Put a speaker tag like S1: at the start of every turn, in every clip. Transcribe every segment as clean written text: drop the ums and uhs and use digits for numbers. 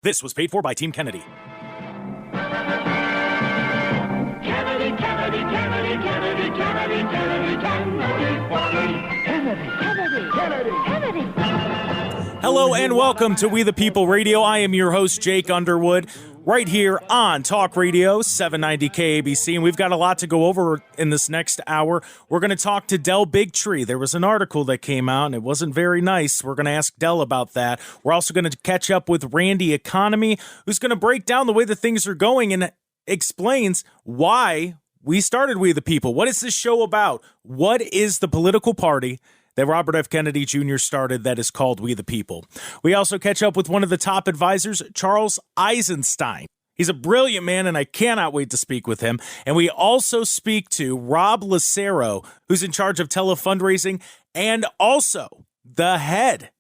S1: This was paid for by Team Kennedy.
S2: Kennedy, Kennedy, Kennedy, Kennedy, Kennedy, Kennedy, Kennedy, Kennedy, Kennedy, Kennedy.
S1: Hello and welcome to We the People Radio. I am your host, Jake Underwood, right here on Talk Radio 790 KABC, and we've got a lot to go over in this next hour. We're going to talk to Del Bigtree. There was an article that came out, and it wasn't very nice. We're going to ask Del about that. We're also going to catch up with Randy Economy, who's going to break down the way that things are going and explains why we started We the People. What is this show about? What is the political party that Robert F. Kennedy Jr. started that is called We the People? We also catch up with one of the top advisors, Charles Eisenstein. He's a brilliant man, and I cannot wait to speak with him. And we also speak to Rob Lucero, who's in charge of telefundraising and also the head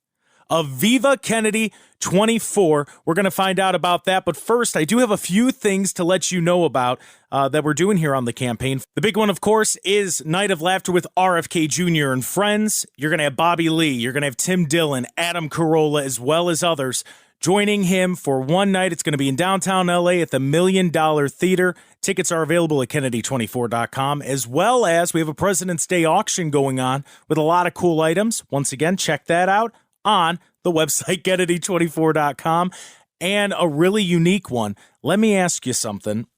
S1: of Viva Kennedy 24. We're going to find out about that. But first, I do have a few things to let you know about that we're doing here on the campaign. The big one, of course, is Night of Laughter with RFK Jr. and friends. You're going to have Bobby Lee. You're going to have Tim Dillon, Adam Carolla, as well as others joining him for one night. It's going to be in downtown LA at the $1 Million Theater. Tickets are available at Kennedy24.com, as well as we have a President's Day auction going on with a lot of cool items. Once again, check that out on the website, Kennedy24.com, and a really unique one. Let me ask you something.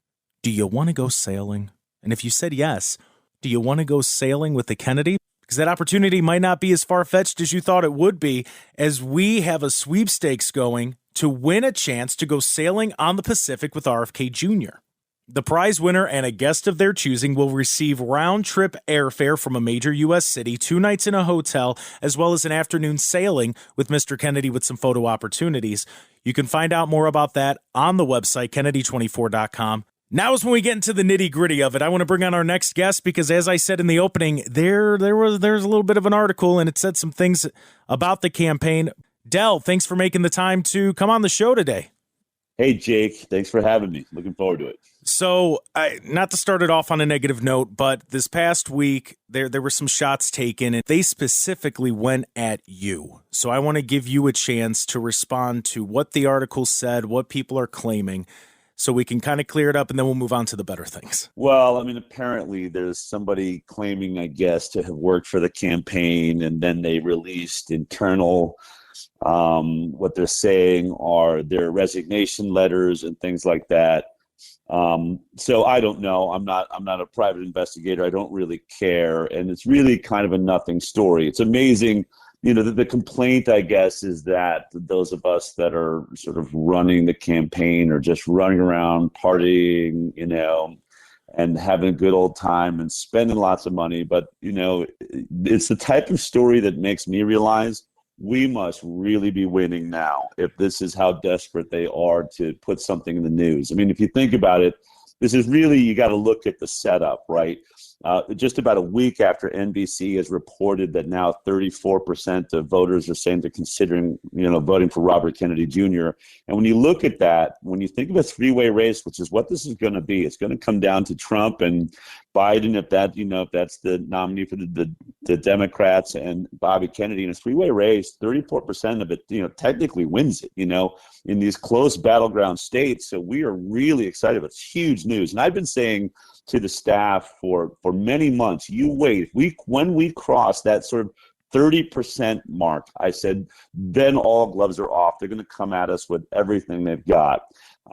S1: Do you want to go sailing? And if you said yes, do you want to go sailing with the Kennedy? Because that opportunity might not be as far-fetched as you thought it would be, as we have a sweepstakes going to win a chance to go sailing on the Pacific with RFK Jr. The prize winner and a guest of their choosing will receive round-trip airfare from a major U.S. city, 2 nights in a hotel, as well as an afternoon sailing with Mr. Kennedy with some photo opportunities. You can find out more about that on the website, Kennedy24.com. Now is when we get into the nitty-gritty of it. I want to bring on our next guest because, as I said in the opening, there's a little bit of an article, and it said some things about the campaign. Del, thanks for making the time to come on the show today.
S3: Hey, Jake. Thanks for having me. Looking forward to it.
S1: So, not to start it off on a negative note, but this past week, there were some shots taken, and they specifically went at you. So I want to give you a chance to respond to what the article said, what people are claiming, so we can kind of clear it up, and then we'll move on to the better things.
S3: Well, I mean, apparently there's somebody claiming, I guess, to have worked for the campaign, and then they released internal what they're saying are their resignation letters and things like that. So I don't know. I'm not a private investigator. I don't really care. And it's really kind of a nothing story. It's amazing. You know, the complaint, I guess, is that those of us that are sort of running the campaign are just running around partying, you know, and having a good old time and spending lots of money. But, you know, it's the type of story that makes me realize we must really be winning now if this is how desperate they are to put something in the news. I mean, if you think about it, this is really, you got to look at the setup, right? Just about a week after NBC has reported that now 34% of voters are saying they're considering, you know, voting for Robert Kennedy Jr. And when you look at that, when you think of a three-way race, which is what this is going to be, it's going to come down to Trump and Biden, if that's the nominee for the Democrats, and Bobby Kennedy in a three-way race. 34% of it, you know, technically wins it, you know, in these close battleground states. So we are really excited. It's huge news. And I've been saying to the staff for many months, you wait. When we cross that sort of 30% mark, I said, then all gloves are off. They're going to come at us with everything they've got.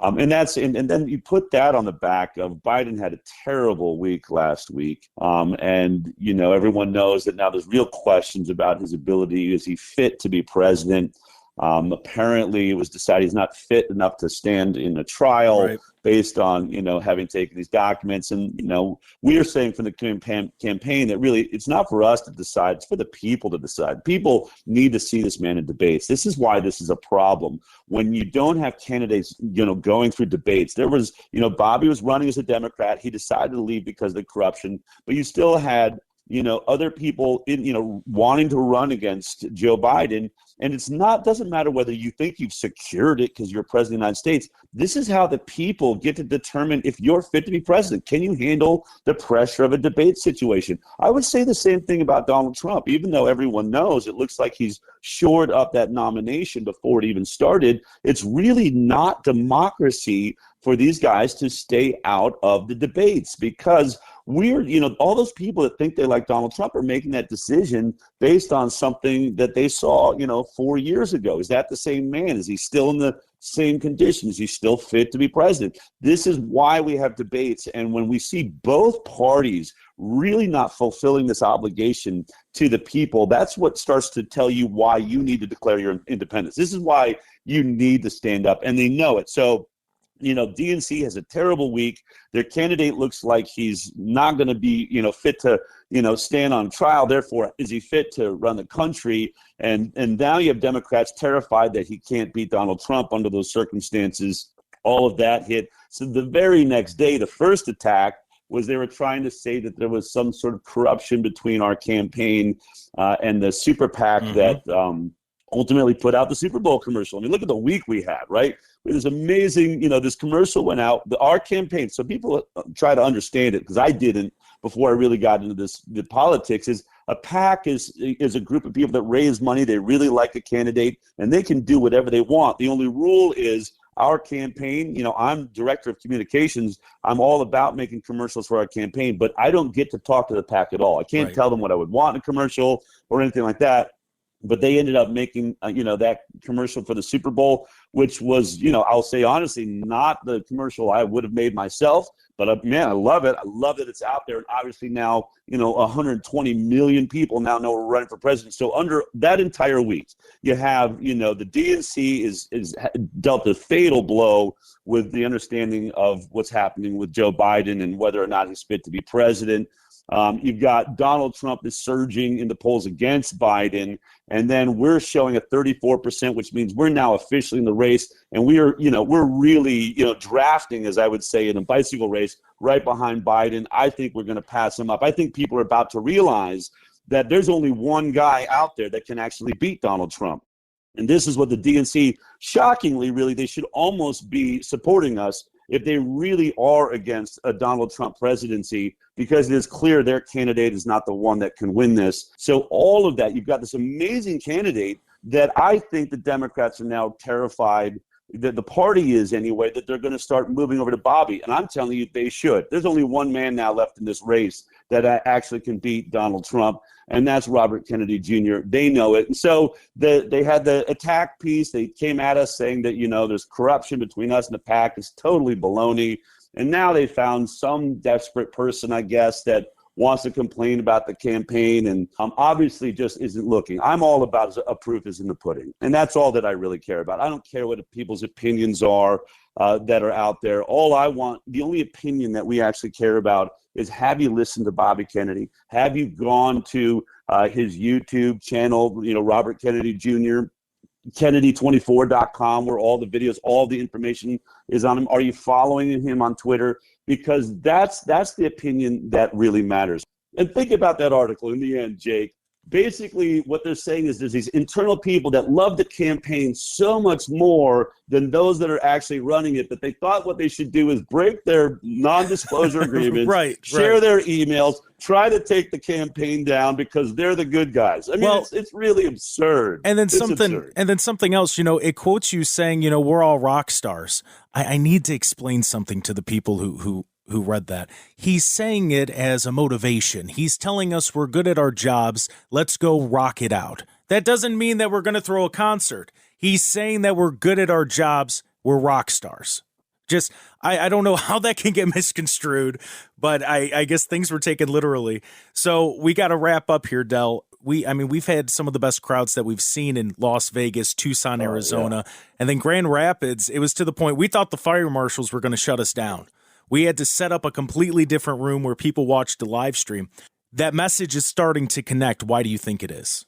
S3: And then you put that on the back of Biden had a terrible week last week. And, you know, everyone knows that now there's real questions about his ability. Is he fit to be president? Apparently, it was decided he's not fit enough to stand in a trial based on, you know, having taken these documents. And, you know, we are saying from the campaign that really it's not for us to decide. It's for the people to decide. People need to see this man in debates. This is why this is a problem. When you don't have candidates, you know, going through debates, there was, you know, Bobby was running as a Democrat. He decided to leave because of the corruption, but you still had other people wanting to run against Joe Biden. And doesn't matter whether you think you've secured it because you're president of the United States. This is how the people get to determine if you're fit to be president. Can you handle the pressure of a debate situation? I would say the same thing about Donald Trump. Even though everyone knows it looks like he's shored up that nomination before it even started, it's really not democracy for these guys to stay out of the debates, because all those people that think they like Donald Trump are making that decision based on something that they saw, 4 years ago. Is that the same man? Is he still in the same conditions? Is he still fit to be president? This is why we have debates. And when we see both parties really not fulfilling this obligation to the people, that's what starts to tell you why you need to declare your independence. This is why you need to stand up, and they know it. So, DNC has a terrible week. Their candidate looks like he's not going to be, fit to, stand on trial. Therefore, is he fit to run the country? And now you have Democrats terrified that he can't beat Donald Trump under those circumstances. All of that hit. So the very next day, the first attack was they were trying to say that there was some sort of corruption between our campaign and the super PAC that ultimately put out the Super Bowl commercial. I mean, look at the week we had, right? It was amazing. This commercial went out. Our campaign, so people try to understand it, because I didn't before I really got into the politics, is a PAC is a group of people that raise money. They really like a candidate, and they can do whatever they want. The only rule is our campaign, I'm director of communications. I'm all about making commercials for our campaign, but I don't get to talk to the PAC at all. I can't tell them what I would want in a commercial or anything like that. But they ended up making, that commercial for the Super Bowl, which was, I'll say honestly, not the commercial I would have made myself. But man, I love it. I love that it's out there. And obviously now, 120 million people now know we're running for president. So under that entire week, you have, the DNC is dealt a fatal blow with the understanding of what's happening with Joe Biden and whether or not he's fit to be president. You've got Donald Trump is surging in the polls against Biden, and then we're showing a 34%, which means we're now officially in the race, and we're really, drafting, as I would say, in a bicycle race right behind Biden. I think we're going to pass him up. I think people are about to realize that there's only one guy out there that can actually beat Donald Trump. And this is what the DNC, shockingly, really, they should almost be supporting us if they really are against a Donald Trump presidency, because it is clear their candidate is not the one that can win this. So all of that, you've got this amazing candidate that I think the Democrats are now terrified, that the party is anyway, that they're going to start moving over to Bobby. And I'm telling you, they should. There's only one man now left in this race that actually can beat Donald Trump, and that's Robert Kennedy Jr. They know it. And so they had the attack piece. They came at us saying that, there's corruption between us and the PAC. It's totally baloney. And now they found some desperate person, I guess, that wants to complain about the campaign and obviously just isn't looking. I'm all about a proof is in the pudding. And that's all that I really care about. I don't care what people's opinions are that are out there. All I want, the only opinion that we actually care about is, have you listened to Bobby Kennedy? Have you gone to his YouTube channel, Robert Kennedy Jr., Kennedy24.com, where all the videos, all the information is on him? Are you following him on Twitter? Because that's the opinion that really matters. And think about that article in the end, Jake. Basically, what they're saying is there's these internal people that love the campaign so much more than those that are actually running it, that they thought what they should do is break their non-disclosure agreements, share their emails, try to take the campaign down because they're the good guys. I mean, it's really absurd.
S1: And then something else, it quotes you saying, we're all rock stars. I need to explain something to the people who read that. He's saying it as a motivation. He's telling us we're good at our jobs. Let's go rock it out. That doesn't mean that we're going to throw a concert. He's saying that we're good at our jobs. We're rock stars. Just, I don't know how that can get misconstrued, but I guess things were taken literally. So we got to wrap up here, Del. We've had some of the best crowds that we've seen in Las Vegas, Tucson, Arizona, and then Grand Rapids. It was to the point we thought the fire marshals were going to shut us down. We had to set up a completely different room where people watched the live stream. That message is starting to connect. Why do you think it is?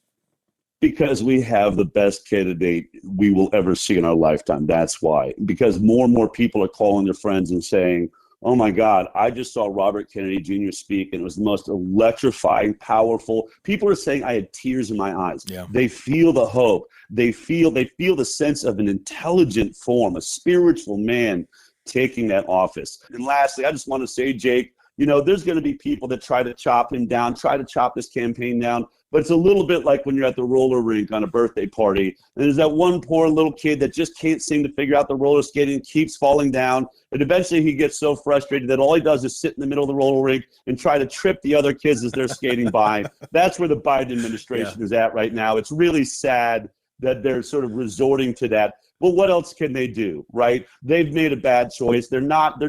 S3: Because we have the best candidate we will ever see in our lifetime. That's why. Because more and more people are calling their friends and saying, Oh my God, I just saw Robert Kennedy Jr. speak, and it was the most electrifying, powerful. People are saying I had tears in my eyes.
S1: Yeah.
S3: They feel the hope. They feel the sense of an intelligent form, a spiritual man taking that office. And lastly, I just want to say, Jake, there's going to be people that try to chop him down, try to chop this campaign down. But it's a little bit like when you're at the roller rink on a birthday party, and there's that one poor little kid that just can't seem to figure out the roller skating, keeps falling down, and eventually he gets so frustrated that all he does is sit in the middle of the roller rink and try to trip the other kids as they're skating by. That's where the Biden administration is at right now. It's really sad that they're sort of resorting to that. Well, what else can they do, right? They've made a bad choice. They're not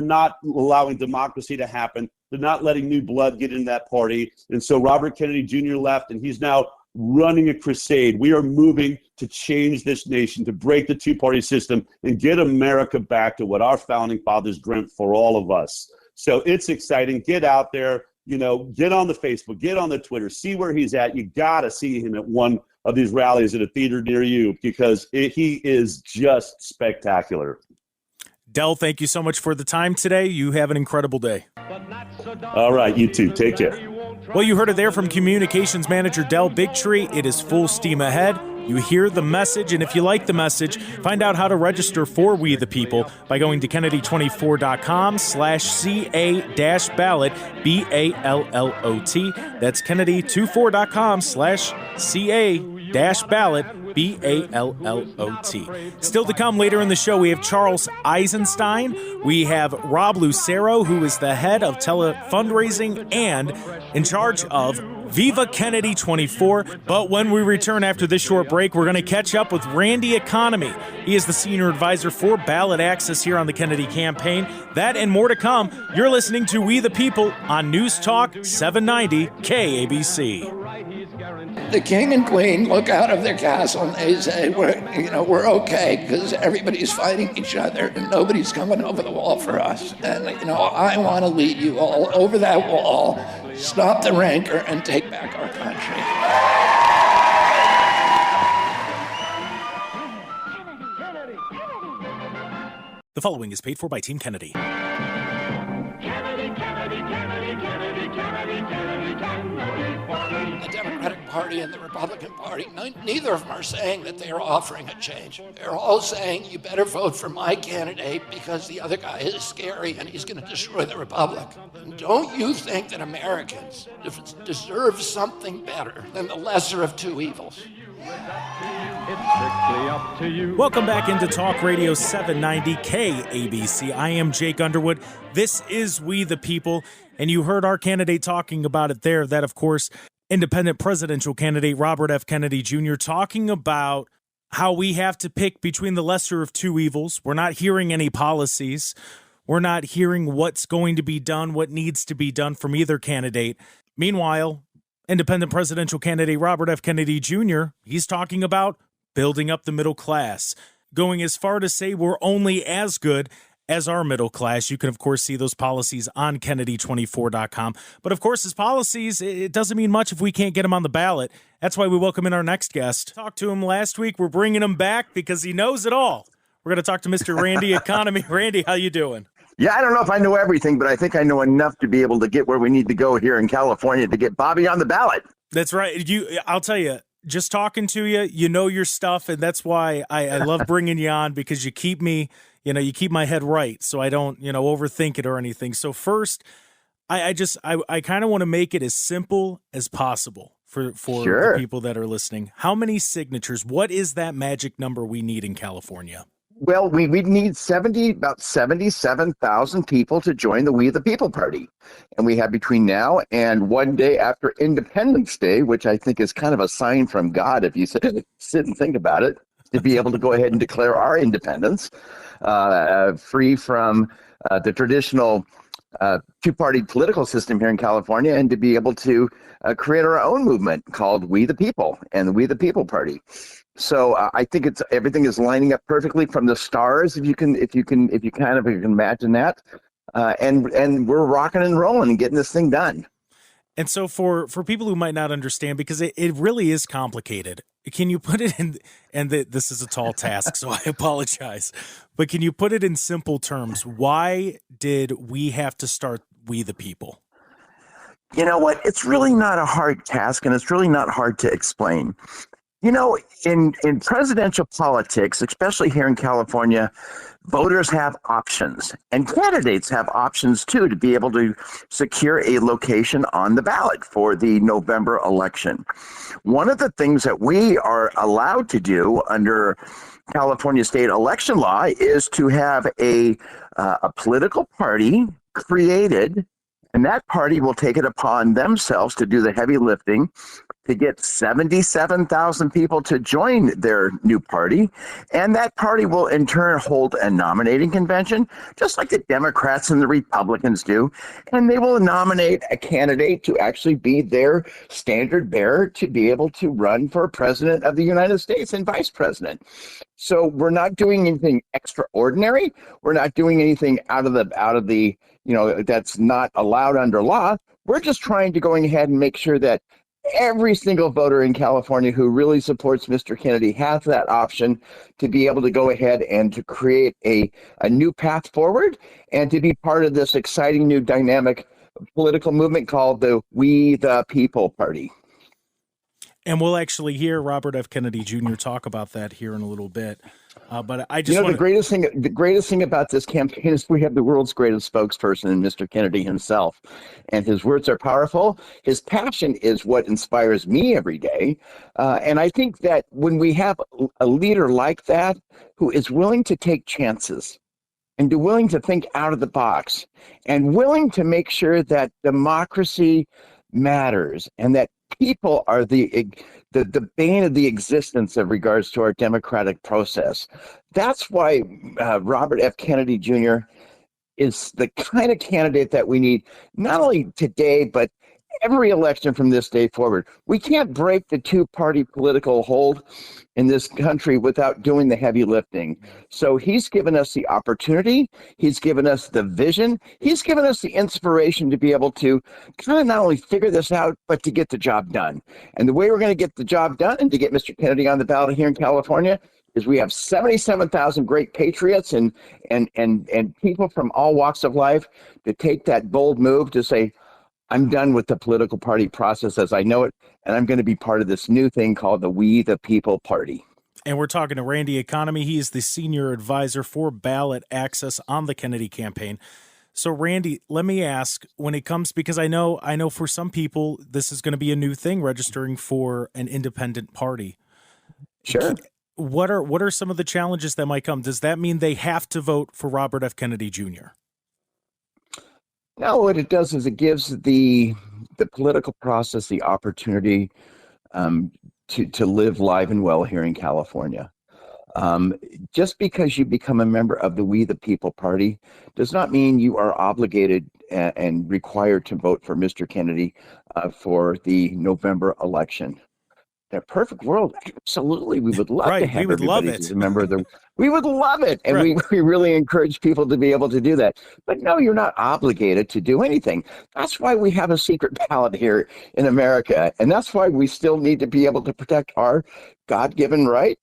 S3: allowing democracy to happen. They're not letting new blood get in that party. And so Robert Kennedy Jr. left, and he's now running a crusade. We are moving to change this nation, to break the two-party system and get America back to what our founding fathers dreamt for all of us. So it's exciting. Get out there, get on the Facebook, get on the Twitter, see where he's at. You got to see him at one of these rallies at a theater near you, because he is just spectacular.
S1: Del, thank you so much for the time today. You have an incredible day.
S3: All right, you too. Take care.
S1: Well, you heard it there from Communications Manager Del Bigtree. It is full steam ahead. You hear the message, and if you like the message, find out how to register for We the People by going to Kennedy24.com/CA-ballot, BALLOT. That's Kennedy24.com/CA-ballot, BALLOT. Still to come later in the show, we have Charles Eisenstein. We have Rob Lucero, who is the head of fundraising and in charge of Viva Kennedy 24. But when we return after this short break, we're going to catch up with Randy Economy. He is the senior advisor for ballot access here on the Kennedy campaign. That and more to come. You're listening to We the People on News Talk 790 KABC.
S4: The king and queen look out of their castle and they say, we're okay because everybody's fighting each other and nobody's coming over the wall for us. And, I want to lead you all over that wall, stop the rancor, and take back our country.
S1: The following is paid for by Team Kennedy.
S4: The Democratic Party and the Republican Party, neither of them are saying that they are offering a change. They're all saying, you better vote for my candidate because the other guy is scary and he's going to destroy the republic. And don't you think that Americans deserve something better than the lesser of two evils?
S1: Welcome back into Talk Radio 790 KABC. I am Jake Underwood. This is We the People, and you heard our candidate talking about it there. That, of course, independent presidential candidate Robert F. Kennedy Jr. talking about how we have to pick between the lesser of two evils. We're not hearing any policies. We're not hearing what's going to be done, what needs to be done from either candidate. Meanwhile, independent presidential candidate Robert F. Kennedy Jr., he's talking about building up the middle class, going as far to say we're only as good as our middle class. You can, of course, see those policies on Kennedy24.com. But, of course, his policies, it doesn't mean much if we can't get him on the ballot. That's why we welcome in our next guest. Talked to him last week. We're bringing him back because he knows it all. We're going to talk to Mr. Randy Economy. Randy, how you doing?
S5: Yeah, I don't know if I know everything, but I think I know enough to be able to get where we need to go here in California to get Bobby on the ballot.
S1: That's right. I'll tell you, just talking to you, you know your stuff, and that's why I love bringing you on, because you keep me, you keep my head right, so I don't, overthink it or anything. So first, I kind of want to make it as simple as possible for
S5: Sure.
S1: the people that are listening. How many signatures? What is that magic number we need in California?
S5: Well, we need about 77,000 people to join the We the People Party. And we have between now and one day after Independence Day, which I think is kind of a sign from God, if you sit and think about it, to be able to go ahead and declare our independence, free from the traditional two-party political system here in California, and to be able to create our own movement called We the People and the We the People Party. So I think everything is lining up perfectly from the stars, if you can imagine that, and we're rocking and rolling and getting this thing done.
S1: And so for people who might not understand, because it really is complicated, Can you put it in, and this is a tall task, so I apologize, but can you put it in simple terms? Why did we have to start We the People?
S5: You know what? It's really not a hard task, and it's really not hard to explain. You know, in presidential politics, especially here in California, voters have options, and candidates have options too to be able to secure a location on the ballot for the November election. One of the things that we are allowed to do under California state election law is to have a political party created, and that party will take it upon themselves to do the heavy lifting to get 77,000 people to join their new party. And that party will in turn hold a nominating convention, just like the Democrats and the Republicans do. And they will nominate a candidate to actually be their standard bearer to be able to run for president of the United States and vice president. So we're not doing anything extraordinary. We're not doing anything out of the, that's not allowed under law. We're just trying to go ahead and make sure that every single voter in California who really supports Mr. Kennedy has that option to be able to go ahead and to create a new path forward and to be part of this exciting new dynamic political movement called the We the People Party.
S1: And we'll actually hear Robert F. Kennedy Jr. talk about that here in a little bit. But I just
S5: the greatest thing about this campaign is we have the world's greatest spokesperson in Mr. Kennedy himself, and his words are powerful. His passion is what inspires me every day, and I think that when we have a leader like that who is willing to take chances and willing to think out of the box and willing to make sure that democracy matters and that people are the bane of the existence of regards to our democratic process. That's why Robert F. Kennedy Jr. is the kind of candidate that we need, not only today, but every election from this day forward. We can't break the two-party political hold in this country without doing the heavy lifting. So he's given us the opportunity. He's given us the vision. He's given us the inspiration to be able to kind of not only figure this out, but to get the job done. And the way we're going to get the job done and to get Mr. Kennedy on the ballot here in California is we have 77,000 great patriots and people from all walks of life to take that bold move to say, I'm done with the political party process as I know it, and I'm going to be part of this new thing called the We the People Party.
S1: And we're talking to Randy Economy. He is the senior advisor for ballot access on the Kennedy campaign. So, Randy, let me ask, when it comes, because I know for some people this is going to be a new thing, registering for an independent party.
S5: Sure.
S1: What are some of the challenges that might come? Does that mean they have to vote for Robert F. Kennedy Jr.?
S5: No, what it does is it gives the political process the opportunity to live live and well here in California. Just because you become a member of the We the People Party does not mean you are obligated and required to vote for Mr. Kennedy for the November election. In a perfect world, absolutely, we would love to have everybody as a member of the. We would love it, and we really encourage people to be able to do that. But no, you're not obligated to do anything. That's why we have a secret ballot here in America, and that's why we still need to be able to protect our God-given right,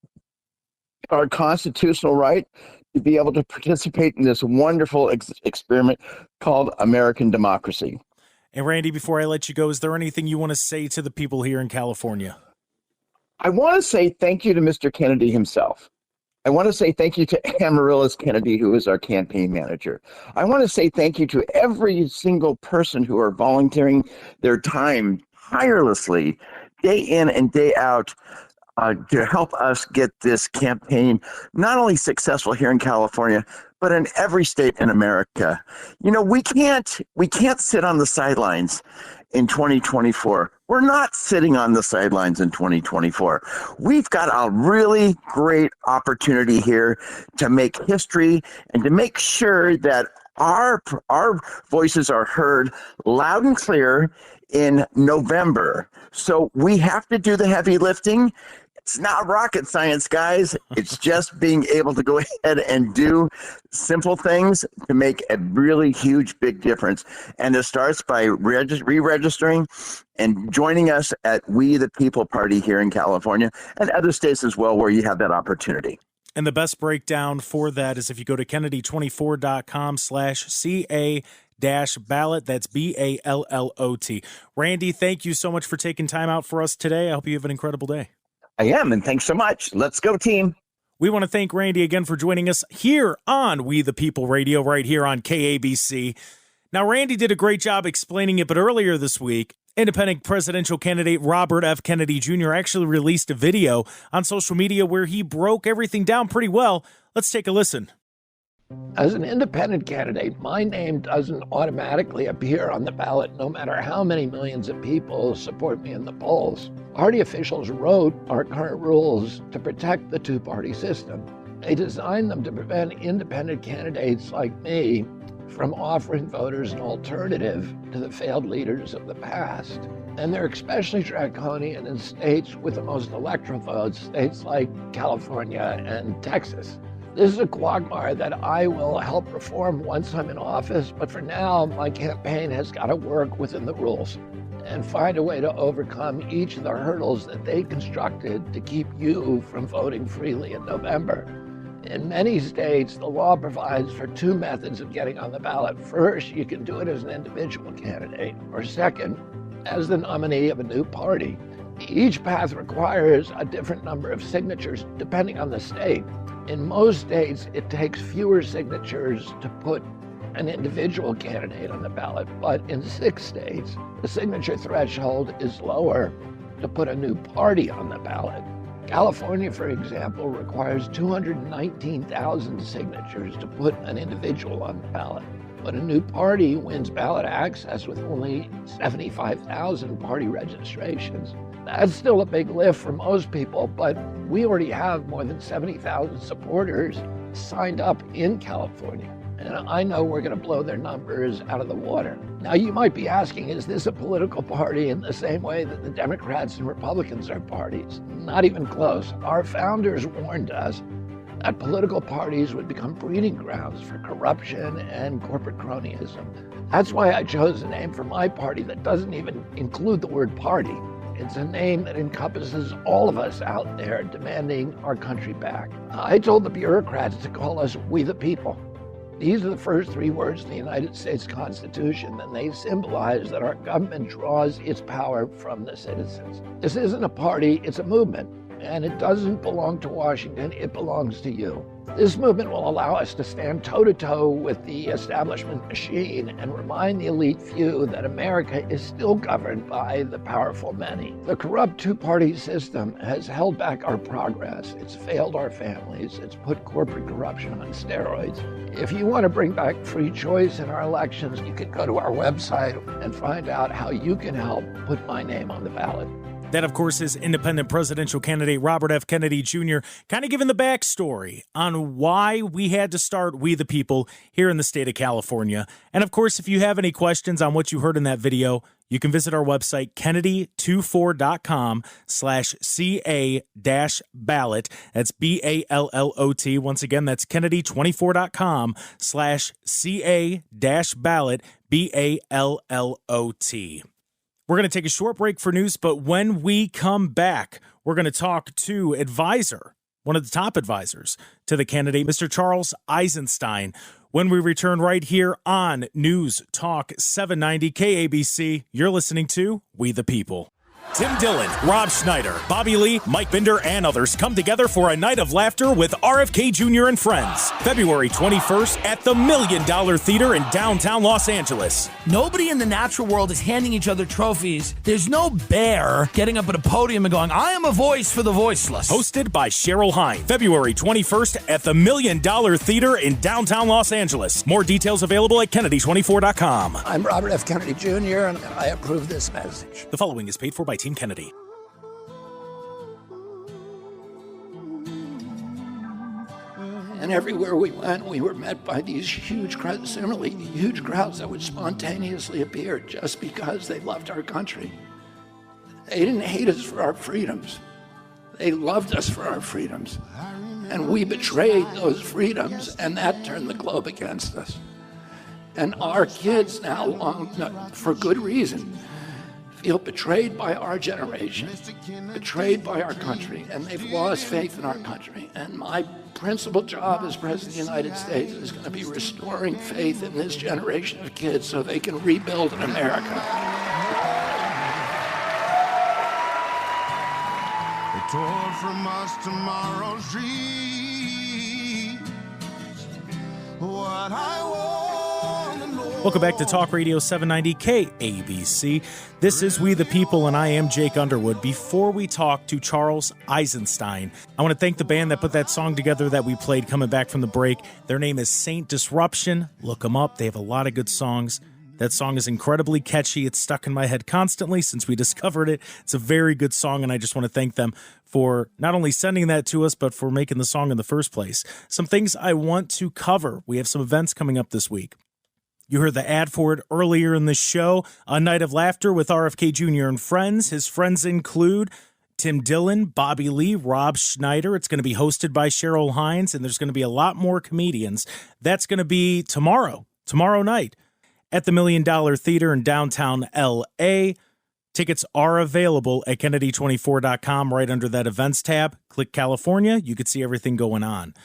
S5: our constitutional right, to be able to participate in this wonderful experiment called American democracy.
S1: And Randy, before I let you go, is there anything you want to say to the people here in California?
S5: I want to say thank you to Mr. Kennedy himself. I want to say thank you to Amaryllis Kennedy, who is our campaign manager. I want to say thank you to every single person who are volunteering their time tirelessly, day in and day out, to help us get this campaign not only successful here in California, but in every state in America. You know, we can't sit on the sidelines in 2024. We're not sitting on the sidelines in 2024. We've got a really great opportunity here to make history and to make sure that our voices are heard loud and clear in November. So we have to do the heavy lifting. It's not rocket science, guys. It's just being able to go ahead and do simple things to make a really huge, big difference. And it starts by re-registering and joining us at We the People Party here in California and other states as well where you have that opportunity.
S1: And the best breakdown for that is if you go to kennedy24.com/CA-ballot. That's BALLOT. Randy, thank you so much for taking time out for us today. I hope you have an incredible day.
S5: I am, and thanks so much. Let's go, team.
S1: We want to thank Randy again for joining us here on We the People Radio, right here on KABC. Now, Randy did a great job explaining it, but earlier this week, independent presidential candidate Robert F. Kennedy Jr. actually released a video on social media where he broke everything down pretty well. Let's take a listen.
S4: As an independent candidate, my name doesn't automatically appear on the ballot no matter how many millions of people support me in the polls. Party officials wrote our current rules to protect the two-party system. They designed them to prevent independent candidates like me from offering voters an alternative to the failed leaders of the past. And they're especially draconian in states with the most electoral votes, states like California and Texas. This is a quagmire that I will help reform once I'm in office, but for now, my campaign has got to work within the rules and find a way to overcome each of the hurdles that they constructed to keep you from voting freely in November. In many states, the law provides for two methods of getting on the ballot. First, you can do it as an individual candidate, or second, as the nominee of a new party. Each path requires a different number of signatures depending on the state. In most states, it takes fewer signatures to put an individual candidate on the ballot, but in 6 states, the signature threshold is lower to put a new party on the ballot. California, for example, requires 219,000 signatures to put an individual on the ballot, but a new party wins ballot access with only 75,000 party registrations. That's still a big lift for most people, but we already have more than 70,000 supporters signed up in California. And I know we're going to blow their numbers out of the water. Now, you might be asking, is this a political party in the same way that the Democrats and Republicans are parties? Not even close. Our founders warned us that political parties would become breeding grounds for corruption and corporate cronyism. That's why I chose a name for my party that doesn't even include the word party. It's a name that encompasses all of us out there demanding our country back. I told the bureaucrats to call us We the People. These are the first 3 words in the United States Constitution, and they symbolize that our government draws its power from the citizens. This isn't a party, it's a movement, and it doesn't belong to Washington, it belongs to you. This movement will allow us to stand toe-to-toe with the establishment machine and remind the elite few that America is still governed by the powerful many. The corrupt two-party system has held back our progress. It's failed our families. It's put corporate corruption on steroids. If you want to bring back free choice in our elections, you can go to our website and find out how you can help put my name on the ballot.
S1: That, of course, is independent presidential candidate Robert F. Kennedy Jr., kind of giving the backstory on why we had to start We the People here in the state of California. And, of course, if you have any questions on what you heard in that video, you can visit our website, kennedy24.com/CA-ballot. That's BALLOT. Once again, that's kennedy24.com/CA-ballot, BALLOT. We're going to take a short break for news, but when we come back, we're going to talk to one of the top advisors to the candidate, Mr. Charles Eisenstein, when we return right here on News Talk 790 KABC. You're listening to We the People. Tim Dillon, Rob Schneider, Bobby Lee, Mike Binder, and others come together for a night of laughter with RFK Jr. and friends. February 21st at the $1 Million Theater in downtown Los Angeles.
S6: Nobody in the natural world is handing each other trophies. There's no bear getting up at a podium and going, I am a voice for the voiceless.
S1: Hosted by Cheryl Hine. February 21st at the $1 Million Theater in downtown Los Angeles. More details available at kennedy24.com.
S4: I'm Robert F. Kennedy Jr., and I approve this message.
S1: The following is paid for by Team Kennedy.
S4: And everywhere we went, we were met by these huge crowds, similarly huge crowds that would spontaneously appear just because they loved our country. They didn't hate us for our freedoms. They loved us for our freedoms. And we betrayed those freedoms, and that turned the globe against us. And our kids now, for good reason, feel betrayed by our generation, betrayed by our country, and they've lost faith in our country. And my principal job as President of the United States is going to be restoring faith in this generation of kids so they can rebuild an America.
S7: They tore from us tomorrow's dreams. What I want to know.
S1: Welcome back to Talk Radio 790 KABC. This is We the People, and I am Jake Underwood. Before we talk to Charles Eisenstein, I want to thank the band that put that song together that we played coming back from the break. Their name is Saint Disruption. Look them up. They have a lot of good songs. That song is incredibly catchy. It's stuck in my head constantly since we discovered it. It's a very good song, and I just want to thank them for not only sending that to us, but for making the song in the first place. Some things I want to cover. We have some events coming up this week. You heard the ad for it earlier in the show. A Night of Laughter with RFK Jr. and friends. His friends include Tim Dillon, Bobby Lee, Rob Schneider. It's going to be hosted by Cheryl Hines, and there's going to be a lot more comedians. That's going to be tomorrow night, at the $1 Million Theater in downtown L.A. Tickets are available at Kennedy24.com right under that events tab. Click California. You can see everything going on.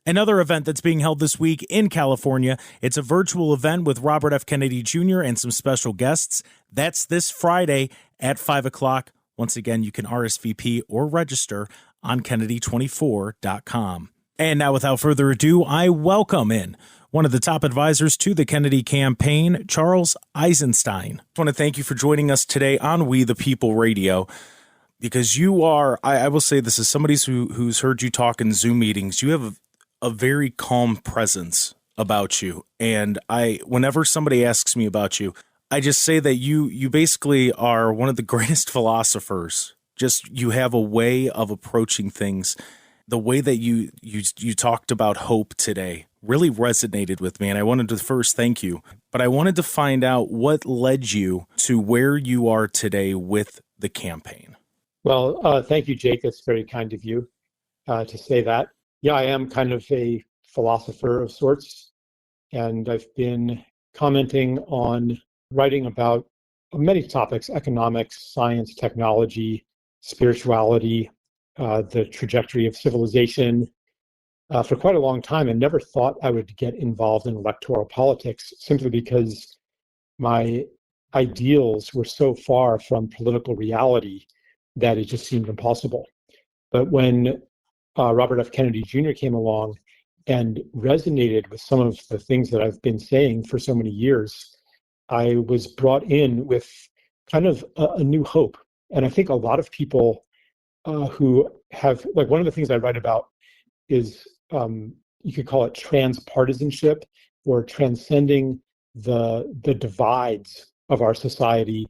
S1: Another event that's being held this week in California, it's a virtual event with Robert F. Kennedy Jr. and some special guests. That's this Friday at 5 o'clock. Once again, you can RSVP or register on Kennedy24.com. And now, without further ado, I welcome in one of the top advisors to the Kennedy campaign, Charles Eisenstein. I want to thank you for joining us today on We the People Radio, because you are, I will say this as somebody who's heard you talk in Zoom meetings, you have a very calm presence about you. And whenever somebody asks me about you, I just say that you basically are one of the greatest philosophers. Just, you have a way of approaching things. The way that you talked about hope today really resonated with me, and I wanted to first thank you. But I wanted to find out what led you to where you are today with the campaign.
S8: Well, thank you, Jake. That's very kind of you to say that. Yeah, I am kind of a philosopher of sorts, and I've been commenting on writing about many topics: economics, science, technology, spirituality, the trajectory of civilization, for quite a long time, and never thought I would get involved in electoral politics, simply because my ideals were so far from political reality that it just seemed impossible. But when Robert F. Kennedy Jr. came along and resonated with some of the things that I've been saying for so many years, I was brought in with kind of a new hope. And I think a lot of people who have, like, one of the things I write about is, you could call it transpartisanship, or transcending the divides of our society,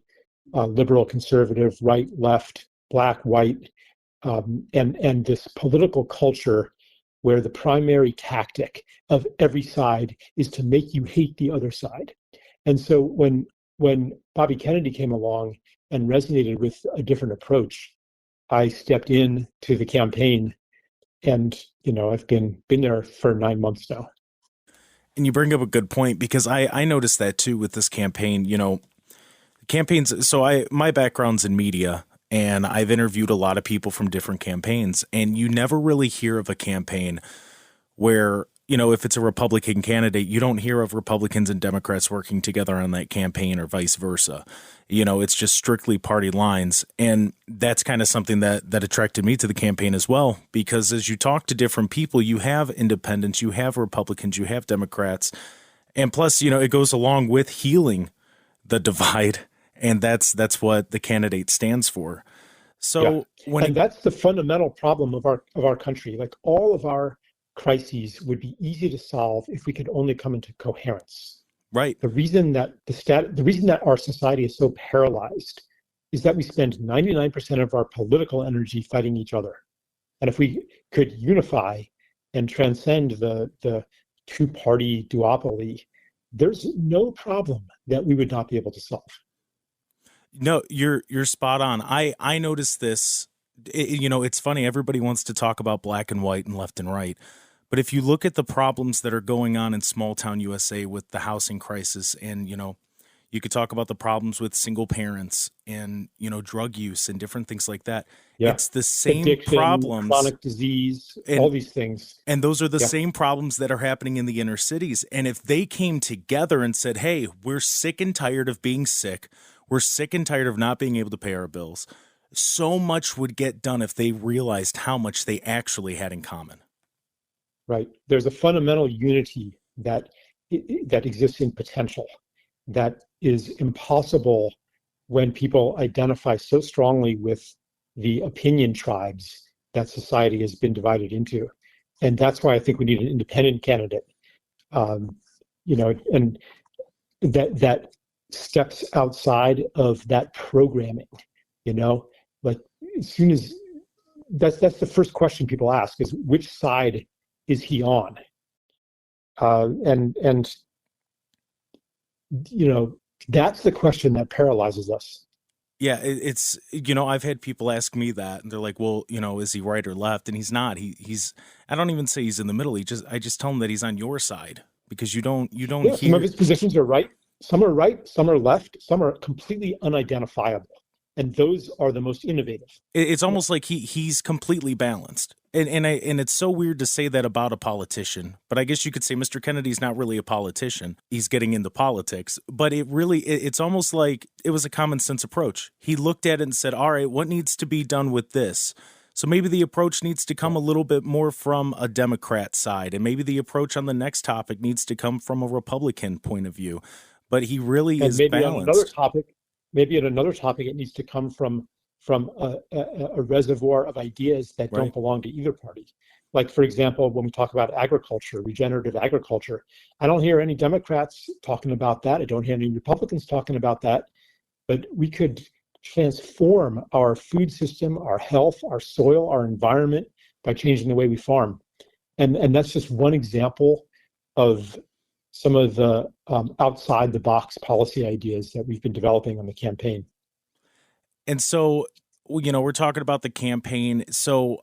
S8: liberal, conservative, right, left, black, white, and this political culture where the primary tactic of every side is to make you hate the other side. And so when Bobby Kennedy came along and resonated with a different approach, I stepped in to the campaign, and I've been there for 9 months now.
S1: And you bring up a good point, because I noticed that too with this campaign. Campaigns. So my background's in media, and I've interviewed a lot of people from different campaigns, and you never really hear of a campaign where, if it's a Republican candidate, you don't hear of Republicans and Democrats working together on that campaign, or vice versa. It's just strictly party lines. And that's kind of something that attracted me to the campaign as well, because as you talk to different people, you have independents, you have Republicans, you have Democrats. And plus, it goes along with healing the divide. And that's what the candidate stands for. So
S8: that's the fundamental problem of our country. Like, all of our crises would be easy to solve if we could only come into coherence.
S1: Right.
S8: The reason that the reason that our society is so paralyzed is that we spend 99% of our political energy fighting each other. And if we could unify and transcend the two-party duopoly, there's no problem that we would not be able to solve.
S1: No, you're spot on. I noticed this It's funny. Everybody wants to talk about black and white and left and right. But if you look at the problems that are going on in small town USA with the housing crisis, and, you could talk about the problems with single parents and, drug use and different things like that.
S8: Yeah.
S1: It's the same
S8: Addiction,
S1: problems.
S8: chronic disease, all these things.
S1: And those are the same problems that are happening in the inner cities. And if they came together and said, hey, we're sick and tired of being sick, we're sick and tired of not being able to pay our bills, so much would get done if they realized how much they actually had in common.
S8: Right. There's a fundamental unity that exists in potential that is impossible when people identify so strongly with the opinion tribes that society has been divided into. And that's why I think we need an independent candidate, and that steps outside of that programming, like as soon as that's the first question people ask is, which side is he on? That's the question that paralyzes us.
S1: Yeah, it's I've had people ask me that, and they're like, well, is he right or left? And he's not. He's I don't even say he's in the middle. I just tell him that he's on your side, because you don't hear.
S8: Some of his positions are right, some are left, some are completely unidentifiable. And those are the most innovative.
S1: It's almost like he's completely balanced. And it's so weird to say that about a politician, but I guess you could say Mr. Kennedy's not really a politician. He's getting into politics, but it's almost like it was a common sense approach. He looked at it and said, all right, what needs to be done with this? So maybe the approach needs to come a little bit more from a Democrat side, and maybe the approach on the next topic needs to come from a Republican point of view. But he really is balanced.
S8: Maybe at another topic, it needs to come from a reservoir of ideas that don't belong to either party. Like, for example, when we talk about agriculture, regenerative agriculture, I don't hear any Democrats talking about that. I don't hear any Republicans talking about that. But we could transform our food system, our health, our soil, our environment by changing the way we farm. And that's just one example of some of the outside the box policy ideas that we've been developing on the campaign.
S1: And so, we're talking about the campaign. So,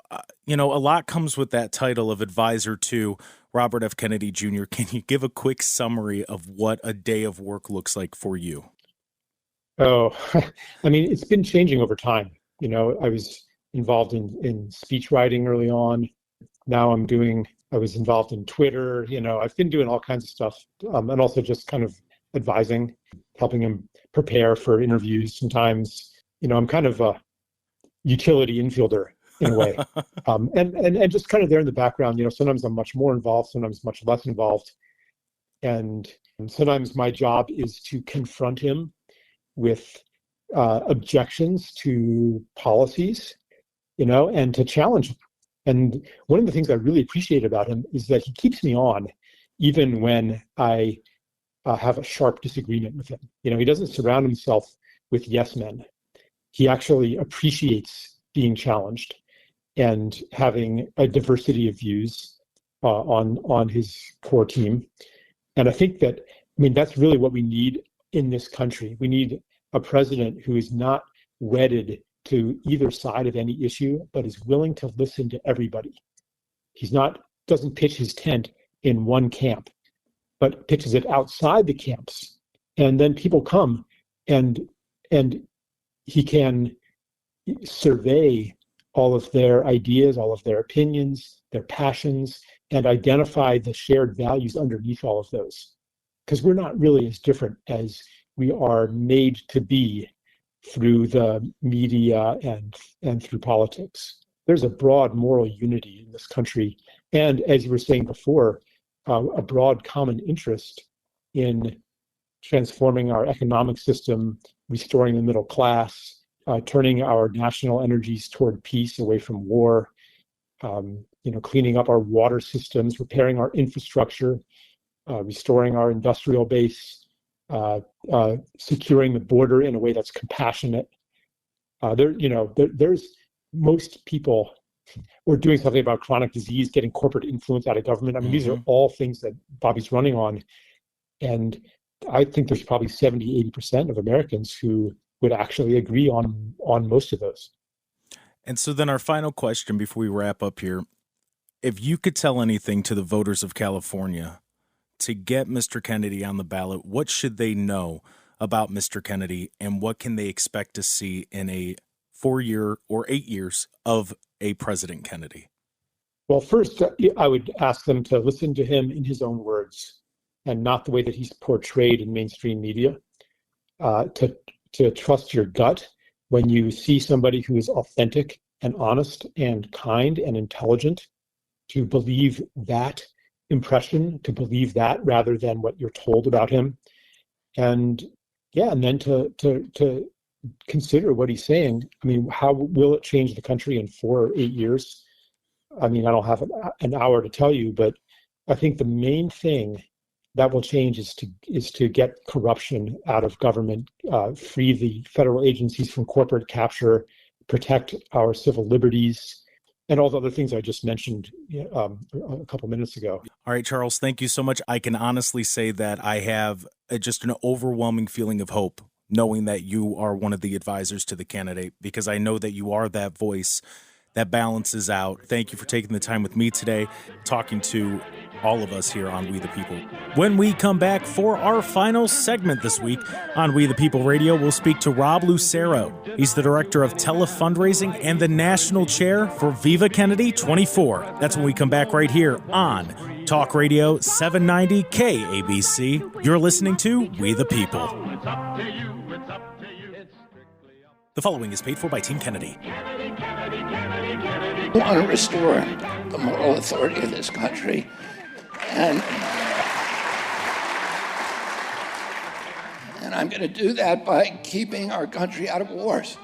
S1: a lot comes with that title of advisor to Robert F. Kennedy Jr. Can you give a quick summary of what a day of work looks like for you?
S8: Oh, I mean, it's been changing over time. I was involved in speech writing early on. Now I was involved in Twitter. I've been doing all kinds of stuff, and also just kind of advising, helping him prepare for interviews. Sometimes, I'm kind of a utility infielder in a way, and just kind of there in the background. Sometimes I'm much more involved, sometimes much less involved, and sometimes my job is to confront him with objections to policies, and to challenge him. And one of the things I really appreciate about him is that he keeps me on, even when I have a sharp disagreement with him. He doesn't surround himself with yes men. He actually appreciates being challenged and having a diversity of views on his core team. And I think that's really what we need in this country. We need a president who is not wedded to either side of any issue, but is willing to listen to everybody. Doesn't pitch his tent in one camp, but pitches it outside the camps. And then people come and he can survey all of their ideas, all of their opinions, their passions, and identify the shared values underneath all of those. Because we're not really as different as we are made to be through the media and through politics. There's a broad moral unity in this country. And as you were saying before, a broad common interest in transforming our economic system, restoring the middle class, turning our national energies toward peace away from war, cleaning up our water systems, repairing our infrastructure, restoring our industrial base, securing the border in a way that's compassionate. There's most people who are doing something about chronic disease, getting corporate influence out of government. I mean, these are all things that Bobby's running on. And I think there's probably 70, 80% of Americans who would actually agree on most of those.
S1: And so then our final question before we wrap up here, if you could tell anything to the voters of California to get Mr. Kennedy on the ballot, what should they know about Mr. Kennedy, and what can they expect to see in a 4-year or 8 years of a President Kennedy?
S8: Well, first, I would ask them to listen to him in his own words and not the way that he's portrayed in mainstream media. To trust your gut when you see somebody who is authentic and honest and kind and intelligent, to believe that impression, to believe that rather than what you're told about him. And then to consider what he's saying. I mean, how will it change the country in 4 or 8 years? I mean, I don't have an hour to tell you, but I think the main thing that will change is to get corruption out of government, free the federal agencies from corporate capture, protect our civil liberties, and all the other things I just mentioned a couple minutes ago.
S1: All right, Charles, thank you so much. I can honestly say that I have just an overwhelming feeling of hope knowing that you are one of the advisors to the candidate, because I know that you are that voice that balances out. Thank you for taking the time with me today, talking to all of us here on We the People. When we come back for our final segment this week on We the People Radio, we'll speak to Rob Lucero. He's the director of telefundraising and the national chair for Viva Kennedy 24. That's when we come back right here on Talk Radio 790 KABC. You're listening to We the People. The following is paid for by Team Kennedy.
S4: I want to restore the moral authority of this country. And I'm going to do that by keeping our country out of wars.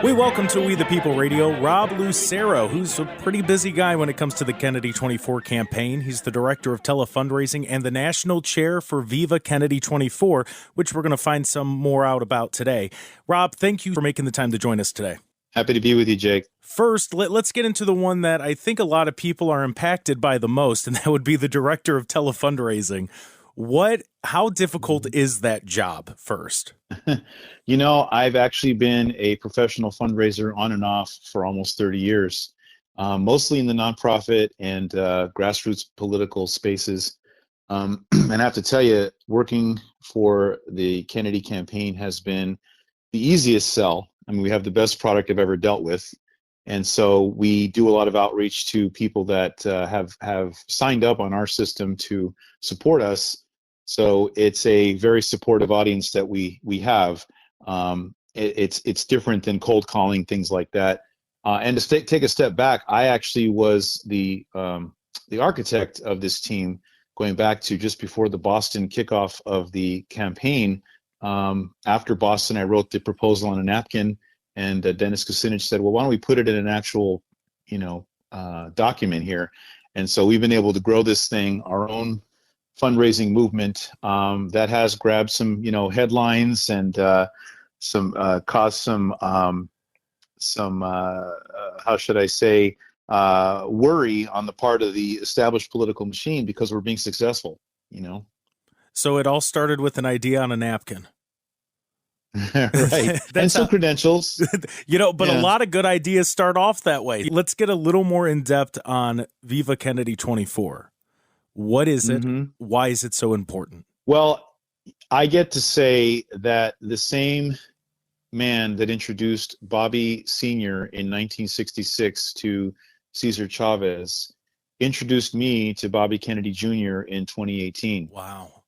S1: We welcome to We the People Radio Rob Lucero, who's a pretty busy guy when it comes to the Kennedy 24 campaign. He's the director of telefundraising and the national chair for Viva Kennedy 24, which we're going to find some more out about today. Rob, thank you for making the time to join us today.
S9: Happy to be with you, Jake.
S1: First, let's get into the one that I think a lot of people are impacted by the most, and that would be the director of telefundraising. How difficult is that job first?
S9: You know, I've actually been a professional fundraiser on and off for almost 30 years, mostly in the nonprofit and grassroots political spaces. And I have to tell you, working for the Kennedy campaign has been the easiest sell. I mean, we have the best product I've ever dealt with. And so we do a lot of outreach to people that have signed up on our system to support us. So it's a very supportive audience that we have. It's different than cold calling, things like that. And to take a step back, I actually was the architect of this team going back to just before the Boston kickoff of the campaign. After Boston, I wrote the proposal on a napkin, and Dennis Kucinich said, well, why don't we put it in an actual, document here? And so we've been able to grow this thing, our own fundraising movement that has grabbed some, headlines and caused some how should I say, worry on the part of the established political machine because we're being successful,
S1: So it all started with an idea on a napkin.
S9: Right. And some credentials.
S1: But a lot of good ideas start off that way. Let's get a little more in depth on Viva Kennedy 24. What is it? Mm-hmm. Why is it so important?
S9: Well, I get to say that the same man that introduced Bobby Sr. in 1966 to Cesar Chavez introduced me to Bobby Kennedy Jr. in 2018.
S1: Wow.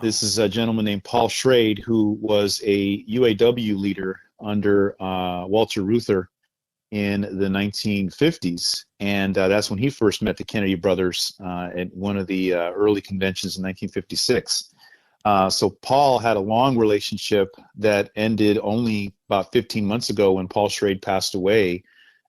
S9: This is a gentleman named Paul Schrade, who was a UAW leader under Walter Reuther in the 1950s. And that's when he first met the Kennedy brothers at one of the early conventions in 1956. So Paul had a long relationship that ended only about 15 months ago when Paul Schrade passed away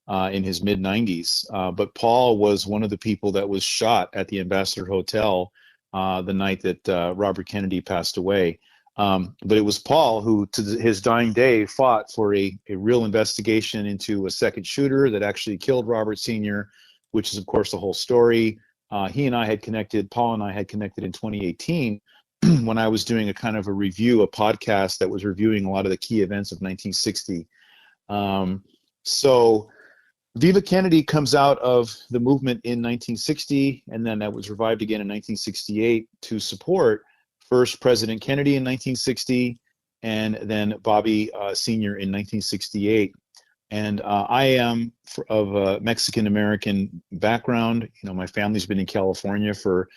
S9: in his mid-90s. But Paul was one of the people that was shot at the Ambassador Hotel the night that Robert Kennedy passed away. But it was Paul who, to his dying day, fought for a real investigation into a second shooter that actually killed Robert Sr., which is, of course, the whole story. Paul and I had connected in 2018 when I was doing a kind of a podcast that was reviewing a lot of the key events of 1960. So Viva Kennedy comes out of the movement in 1960, and then that was revived again in 1968 to support first President Kennedy in 1960, and then Bobby Sr. in 1968. And I am of a Mexican-American background. You know, my family's been in California for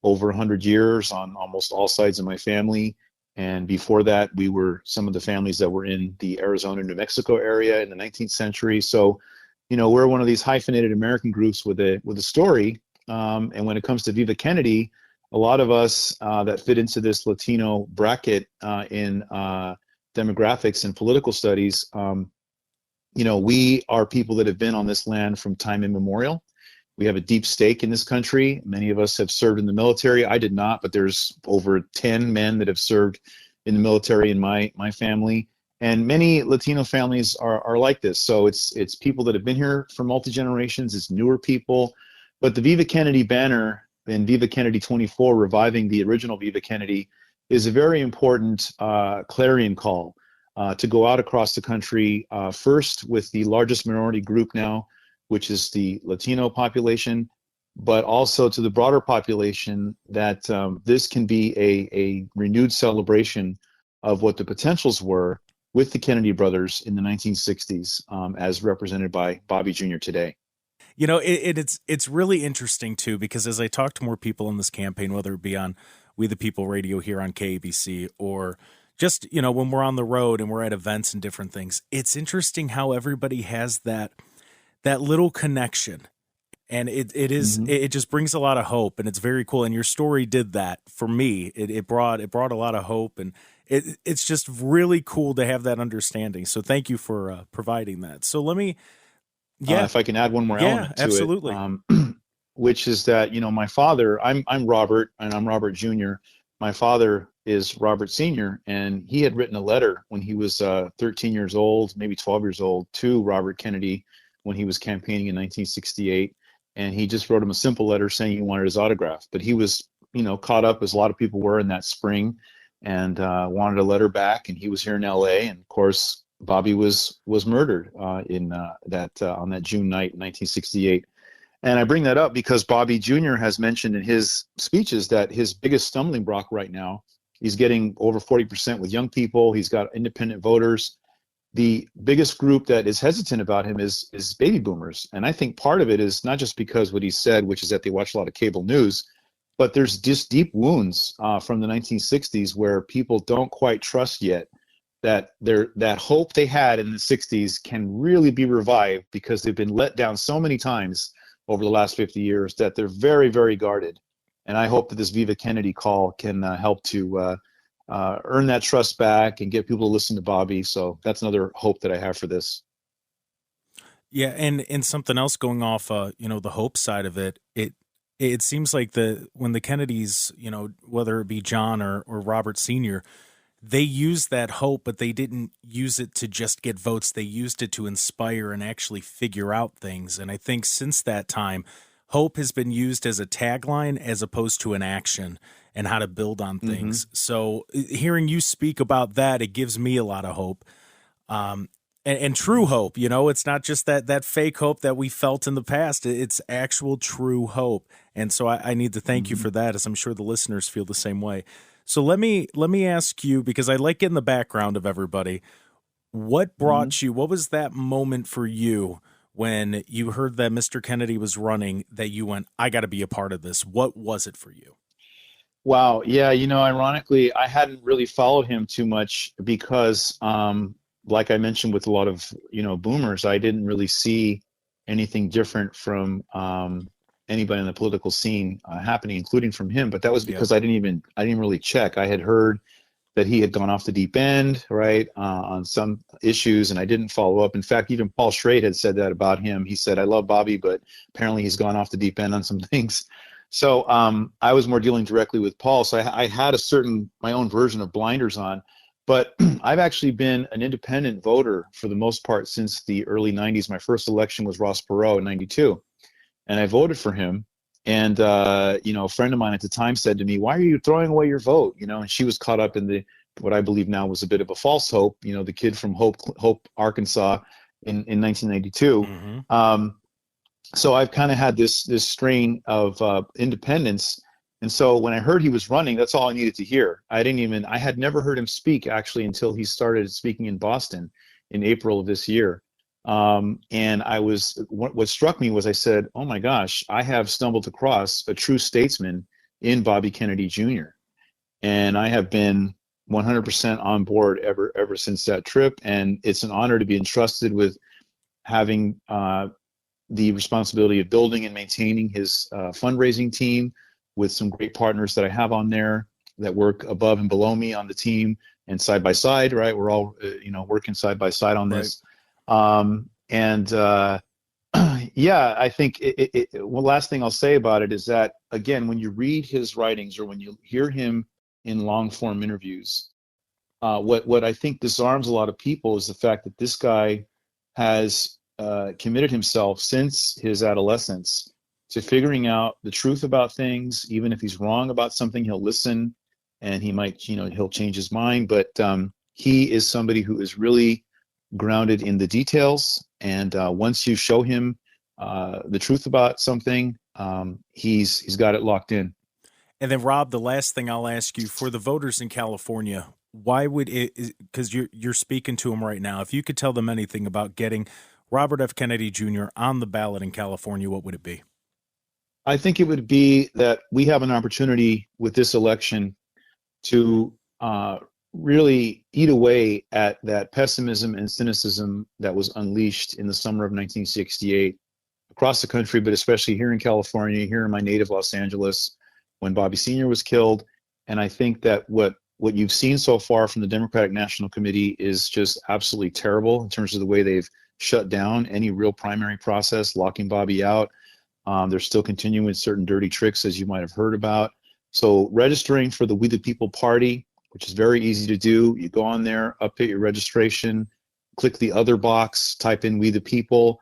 S9: over 100 years on almost all sides of my family. And before that, we were some of the families that were in the Arizona, New Mexico area in the 19th century. So, you know, we're one of these hyphenated American groups with a story. And when it comes to Viva Kennedy, a lot of us that fit into this Latino bracket in demographics and political studies, you know, we are people that have been on this land from time immemorial. We have a deep stake in this country. Many of us have served in the military. I did not, but there's over 10 men that have served in the military in my family. And many Latino families are like this. So it's people that have been here for multi-generations. It's newer people. But the Viva Kennedy banner in Viva Kennedy 24, reviving the original Viva Kennedy, is a very important clarion call to go out across the country, first with the largest minority group now, which is the Latino population, but also to the broader population that this can be a renewed celebration of what the potentials were with the Kennedy brothers in the 1960s, as represented by Bobby Jr. today.
S1: You know, it's really interesting, too, because as I talk to more people in this campaign, whether it be on We the People radio here on KABC or just, you know, when we're on the road and we're at events and different things, it's interesting how everybody has that little connection. And it just brings a lot of hope, and it's very cool. And your story did that for me. It brought a lot of hope, and it's just really cool to have that understanding. So thank you for providing that. So let me,
S9: if I can add one more element to
S1: absolutely.
S9: it, which is that, you know, my father, I'm Robert, and I'm Robert Jr. My father is Robert Sr., and he had written a letter when he was 13 years old, maybe 12 years old, to Robert Kennedy when he was campaigning in 1968. And he just wrote him a simple letter saying he wanted his autograph. But he was, you know, caught up, as a lot of people were in that spring, and wanted a letter back. And he was here in LA. And of course, Bobby was murdered on that June night, 1968. And I bring that up because Bobby Jr. has mentioned in his speeches that his biggest stumbling block right now, he's getting over 40% with young people. He's got independent voters. The biggest group that is hesitant about him is baby boomers. And I think part of it is not just because what he said, which is that they watch a lot of cable news, but there's just deep wounds from the 1960s where people don't quite trust yet that that hope they had in the 60s can really be revived, because they've been let down so many times over the last 50 years that they're very, very guarded. And I hope that this Viva Kennedy call can help to earn that trust back and get people to listen to Bobby. So that's another hope that I have for this.
S1: Yeah, and something else going off, you know, the hope side of it, it seems like when the Kennedys, you know, whether it be John or Robert Sr., they used that hope, but they didn't use it to just get votes. They used it to inspire and actually figure out things. And I think since that time, hope has been used as a tagline as opposed to an action and how to build on things. Mm-hmm. So hearing you speak about that, it gives me a lot of hope. And true hope, you know, it's not just that fake hope that we felt in the past. It's actual true hope. And so I need to thank you for that, as I'm sure the listeners feel the same way. So let me ask you, because I like getting the background of everybody, what brought you, what was that moment for you when you heard that Mr. Kennedy was running that you went, I got to be a part of this? What was it for you?
S9: Wow. Yeah. You know, ironically, I hadn't really followed him too much because, like I mentioned with a lot of, you know, boomers, I didn't really see anything different from anybody in the political scene happening, including from him. But that was because I didn't really check. I had heard that he had gone off the deep end, right, on some issues, and I didn't follow up. In fact, even Paul Schrade had said that about him. He said, I love Bobby, but apparently he's gone off the deep end on some things. So I was more dealing directly with Paul. So I had my own version of blinders on. But I've actually been an independent voter for the most part since the early 90s. My first election was Ross Perot in 92. And I voted for him. And, a friend of mine at the time said to me, why are you throwing away your vote? And she was caught up in what I believe now was a bit of a false hope, the kid from Hope, Arkansas in 1992.
S1: Mm-hmm.
S9: So I've kind of had this strain of independence. And so when I heard he was running, that's all I needed to hear. I had never heard him speak actually until he started speaking in Boston in April of this year. And what struck me was I said, oh my gosh, I have stumbled across a true statesman in Bobby Kennedy Jr. And I have been 100% on board ever since that trip. And it's an honor to be entrusted with having the responsibility of building and maintaining his fundraising team with some great partners that I have on there that work above and below me on the team and side by side, right? We're all, working side by side on this. Yeah, I think well, last thing I'll say about it is that, again, when you read his writings or when you hear him in long form interviews, what I think disarms a lot of people is the fact that this guy has committed himself since his adolescence to figuring out the truth about things. Even if he's wrong about something, he'll listen and he might, he'll change his mind. But he is somebody who is really grounded in the details. And once you show him the truth about something, he's got it locked in.
S1: And then, Rob, the last thing I'll ask you, for the voters in California, why would it, because you're speaking to them right now, if you could tell them anything about getting Robert F. Kennedy Jr. on the ballot in California, what would it be?
S9: I think it would be that we have an opportunity with this election to really eat away at that pessimism and cynicism that was unleashed in the summer of 1968 across the country, but especially here in California, here in my native Los Angeles, when Bobby Sr. was killed. And I think that what you've seen so far from the Democratic National Committee is just absolutely terrible in terms of the way they've shut down any real primary process, locking Bobby out. They're still continuing with certain dirty tricks, as you might have heard about. So registering for the We the People Party, which is very easy to do. You go on there, update your registration, click the other box, type in We the People.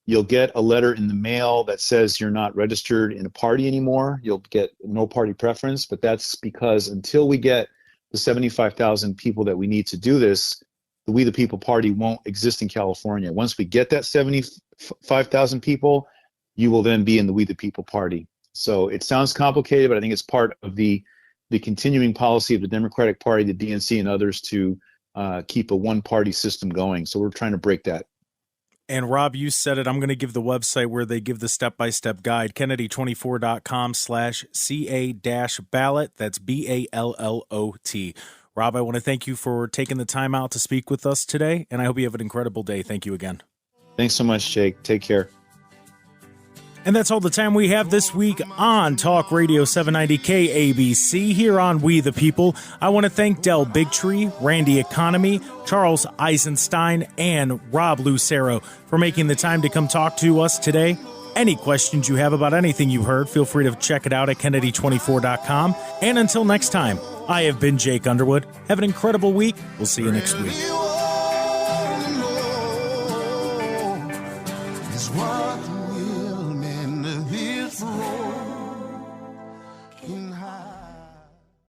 S9: You'll get a letter in the mail that says you're not registered in a party anymore. You'll get no party preference, but that's because until we get the 75,000 people that we need to do this, the We the People Party won't exist in California. Once we get that 75,000 people, you will then be in the We the People Party. So it sounds complicated, but I think it's part of the continuing policy of the Democratic Party, the DNC, and others to keep a one-party system going. So we're trying to break that.
S1: And Rob, you said it. I'm going to give the website where they give the step-by-step guide, kennedy24.com/CA-ballot. That's BALLOT. Rob, I want to thank you for taking the time out to speak with us today, and I hope you have an incredible day. Thank you again.
S9: Thanks so much, Jake. Take care.
S1: And that's all the time we have this week on Talk Radio 790 KABC here on We the People. I want to thank Del Bigtree, Randy Economy, Charles Eisenstein, and Rob Lucero for making the time to come talk to us today. Any questions you have about anything you heard, feel free to check it out at kennedy24.com. And until next time, I have been Jake Underwood. Have an incredible week. We'll see you next week.